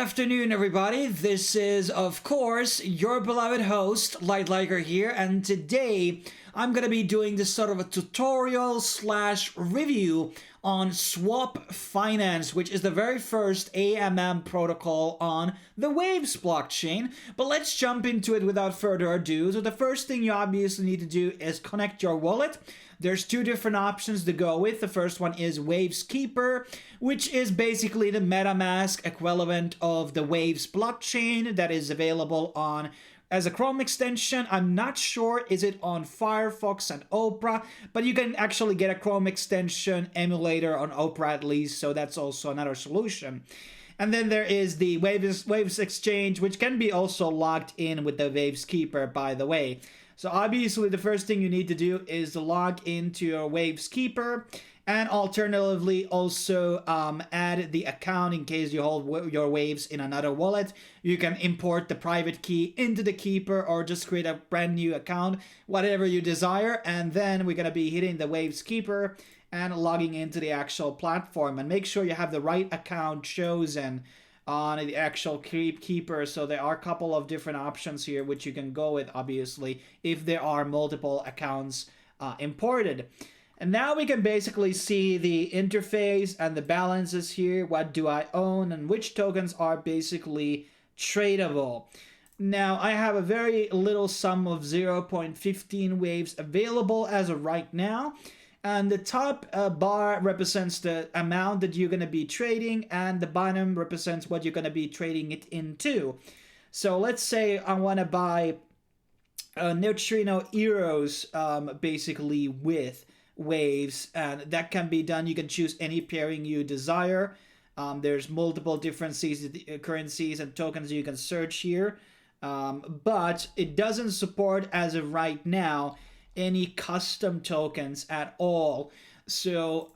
afternoon, everybody. This is, of course, your beloved host, Light Liker here, and today I'm going to be doing this sort of a tutorial slash review on Swap Finance, which is the very first AMM protocol on the Waves blockchain. But let's jump into it without further ado. So the first thing you obviously need to do is connect your wallet. There's two different options to go with. The first one is Waves Keeper, which is basically the MetaMask equivalent of the Waves blockchain that is available on as a Chrome extension. I'm not sure is it on Firefox and Opera, but you can actually get a Chrome extension emulator on Opera at least, so that's also another solution. And then there is the Waves Exchange, which can be also logged in with the Waves Keeper, by the way. So obviously the first thing you need to do is to log into your Waves Keeper, and alternatively also add the account in case you hold your Waves in another wallet. You can import the private key into the Keeper or just create a brand new account, whatever you desire. And then we're going to be hitting the Waves Keeper and logging into the actual platform. And make sure you have the right account chosen on the actual Keeper. So there are a couple of different options here which you can go with, obviously, if there are multiple accounts imported. And now we can basically see the interface and the balances here. What do I own and which tokens are basically tradable. Now I have a very little sum of 0.15 waves available as of right now. And the top bar represents the amount that you're going to be trading, and the bottom represents what you're going to be trading it into. So let's say I want to buy neutrino euros basically with Waves, and that can be done. You can choose any pairing you desire. There's multiple different currencies and tokens you can search here, but it doesn't support, as of right now, any custom tokens at all. So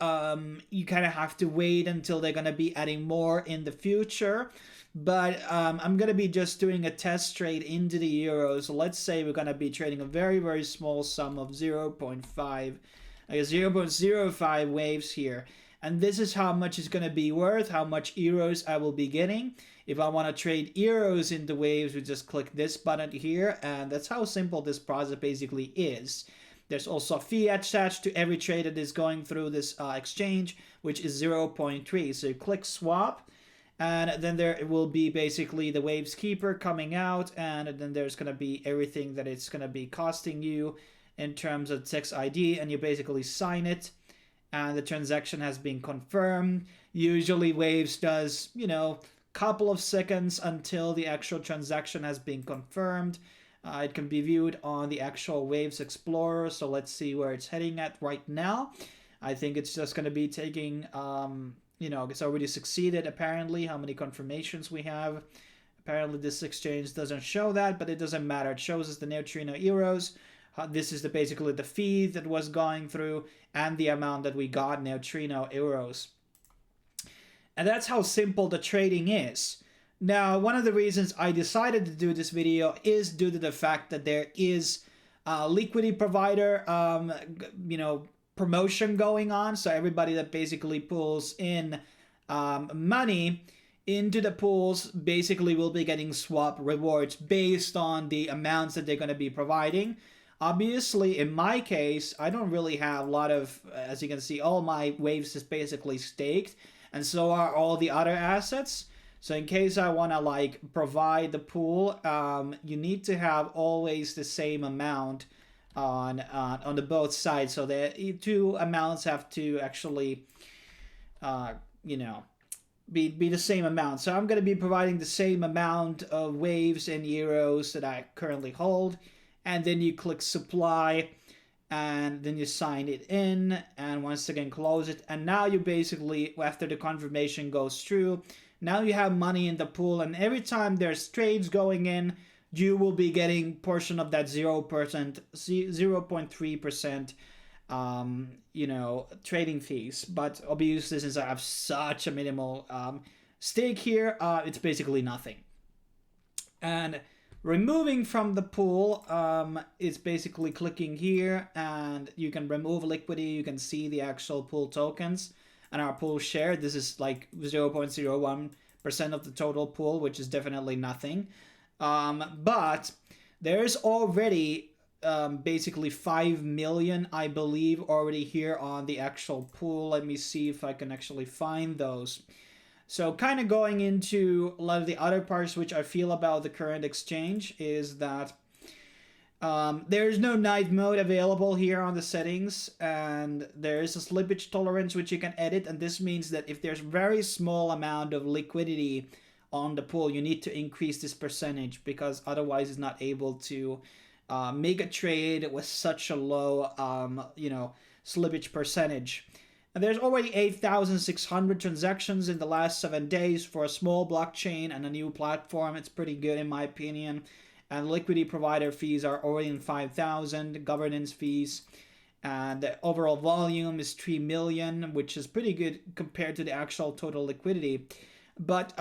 you kind of have to wait until they're going to be adding more in the future. But I'm going to be just doing a test trade into the euros. So let's say we're going to be trading a very, very small sum of 0.05 waves here. And this is how much it's going to be worth, how much euros I will be getting. If I want to trade euros into Waves, we just click this button here, and that's how simple this process basically is. There's also a fee attached to every trade that is going through this exchange, which is 0.3. So you click swap, and then there will be basically the Waves Keeper coming out, and then there's going to be everything that it's going to be costing you in terms of text ID, and you basically sign it, and the transaction has been confirmed. Usually Waves does, couple of seconds until the actual transaction has been confirmed. It can be viewed on the actual Waves Explorer, so let's see where it's heading at right now. I think it's just going to be taking, it's already succeeded apparently, how many confirmations we have. Apparently this exchange doesn't show that, but it doesn't matter. It shows us the neutrino euros. This is basically the fee that was going through and the amount that we got, neutrino euros. And that's how simple the trading is. Now, one of the reasons I decided to do this video is due to the fact that there is a liquidity provider, promotion going on. So everybody that basically pulls in money into the pools basically will be getting swap rewards based on the amounts that they're going to be providing. Obviously, in my case, I don't really have a lot of, as you can see, all my Waves is basically staked. And so are all the other assets. So in case I want to provide the pool, you need to have always the same amount on the both sides. So the two amounts have to actually, be the same amount. So I'm going to be providing the same amount of Waves and euros that I currently hold. And then you click supply, and then you sign it in, and once again close it, and now you basically, after the confirmation goes through, now you have money in the pool, and every time there's trades going in, you will be getting portion of that 0.3% trading fees. But obviously, since I have such a minimal stake here, it's basically nothing. And removing from the pool is basically clicking here, and you can remove liquidity. You can see the actual pool tokens and our pool share. This is like 0.01 of the total pool, which is definitely nothing. But there's already basically 5 million, I believe, already here on the actual pool. Let me see if I can actually find those. So kind of going into a lot of the other parts which I feel about the current exchange is that there's no night mode available here on the settings, and there is a slippage tolerance which you can edit, and this means that if there's very small amount of liquidity on the pool, you need to increase this percentage, because otherwise it's not able to make a trade with such a low slippage percentage. And there's already 8,600 transactions in the last 7 days for a small blockchain and a new platform. It's pretty good in my opinion. And liquidity provider fees are already in 5,000, governance fees, and the overall volume is 3 million, which is pretty good compared to the actual total liquidity. But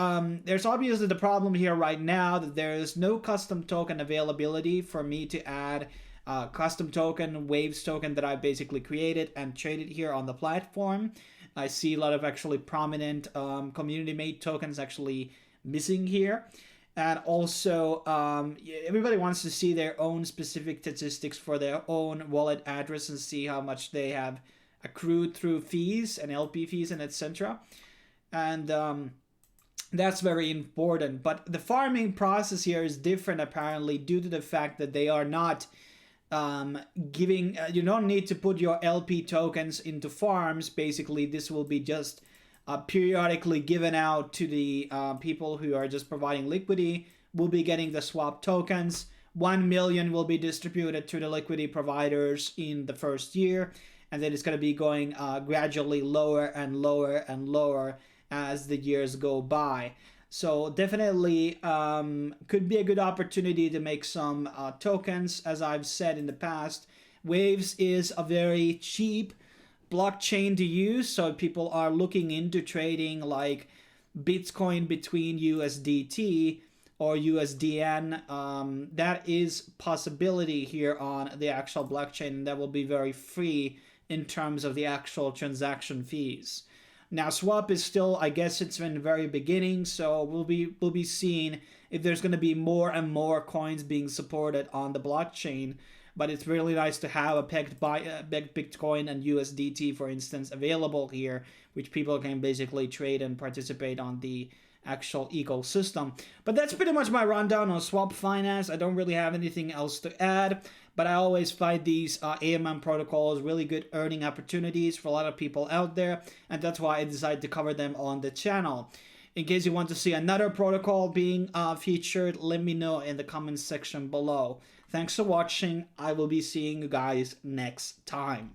there's obviously the problem here right now that there is no custom token availability for me to add custom token, Waves token that I basically created and traded here on the platform. I see a lot of actually prominent community-made tokens actually missing here. And also, everybody wants to see their own specific statistics for their own wallet address and see how much they have accrued through fees and LP fees and etc. And that's very important. But the farming process here is different apparently due to the fact that they are not giving... you don't need to put your LP tokens into farms. Basically, this will be just periodically given out to the people who are just providing liquidity. Will be getting the swap tokens. 1 million will be distributed to the liquidity providers in the first year, and then it's going to be going gradually lower and lower and lower as the years go by. So definitely could be a good opportunity to make some tokens. As I've said in the past, Waves is a very cheap blockchain to use, so people are looking into trading like Bitcoin between USDT or USDN. That is possibility here on the actual blockchain, and that will be very free in terms of the actual transaction fees. Now Swap is still, I guess it's in the very beginning, so we'll be seeing if there's going to be more and more coins being supported on the blockchain. But it's really nice to have a pegged Bitcoin and USDT, for instance, available here, which people can basically trade and participate on the actual ecosystem. But that's pretty much my rundown on Swap Finance. I don't really have anything else to add, but I always find these AMM protocols really good earning opportunities for a lot of people out there, and that's why I decided to cover them on the channel. In case you want to see another protocol being featured, let me know in the comments section below. Thanks for watching. I will be seeing you guys next time.